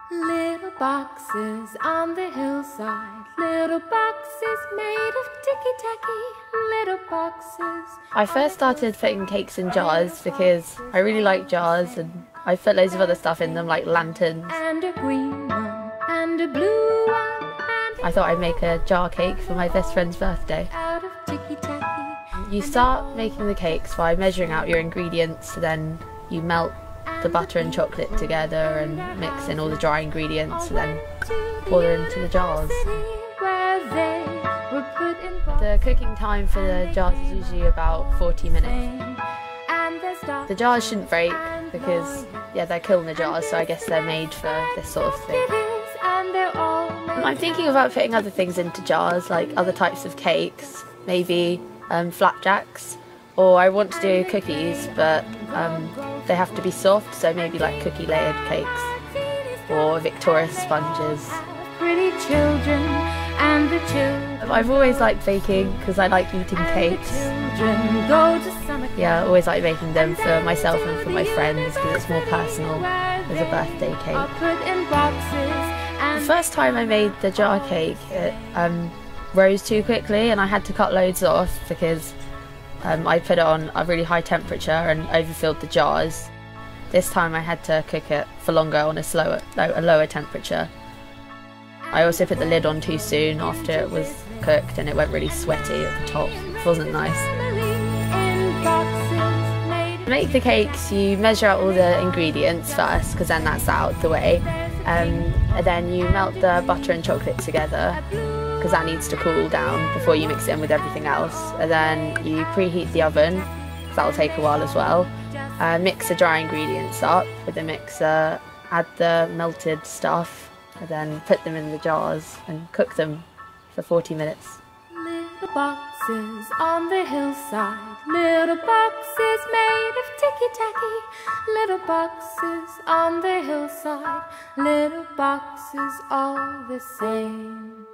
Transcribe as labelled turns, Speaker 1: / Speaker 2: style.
Speaker 1: Little boxes on the hillside, little boxes made of ticky-tacky, little boxes.
Speaker 2: I first started putting cakes in jars because I really like jars, and I put loads of other stuff in them like lanterns.
Speaker 1: And a green one, and a blue one, and
Speaker 2: I thought I'd make a jar cake for my best friend's birthday.
Speaker 1: out of ticky-tacky.
Speaker 2: You start making the cakes by measuring out your ingredients, then you melt the butter and chocolate together and mix in all the dry ingredients and then pour them into the jars. The cooking time for the jars is usually about 40 minutes. The jars shouldn't break because, yeah, they're kiln the jars, so I guess they're made for this sort of thing. I'm thinking about putting other things into jars, like other types of cakes, maybe flapjacks, or I want to do cookies, but they have to be soft, so maybe like cookie layered cakes or Victoria sponges.
Speaker 1: Pretty children and the children.
Speaker 2: I've always liked baking because I like eating cakes. Yeah, I always like making them for myself and for my friends because it's more personal as a birthday cake. The first time I made the jar cake, it rose too quickly and I had to cut loads off because I put it on a really high temperature and overfilled the jars. This time I had to cook it for longer on a lower temperature. I also put the lid on too soon after it was cooked and it went really sweaty at the top. It wasn't nice. To make the cakes, you measure out all the ingredients first because then that's out of the way. And then you melt the butter and chocolate together because that needs to cool down before you mix it in with everything else. And then you preheat the oven because that will take a while as well. Mix the dry ingredients up with the mixer, add the melted stuff, and then put them in the jars and cook them for 40 minutes.
Speaker 1: Little boxes on the hillside, little boxes made of ticky-tacky, little boxes on the hillside, little boxes all the same.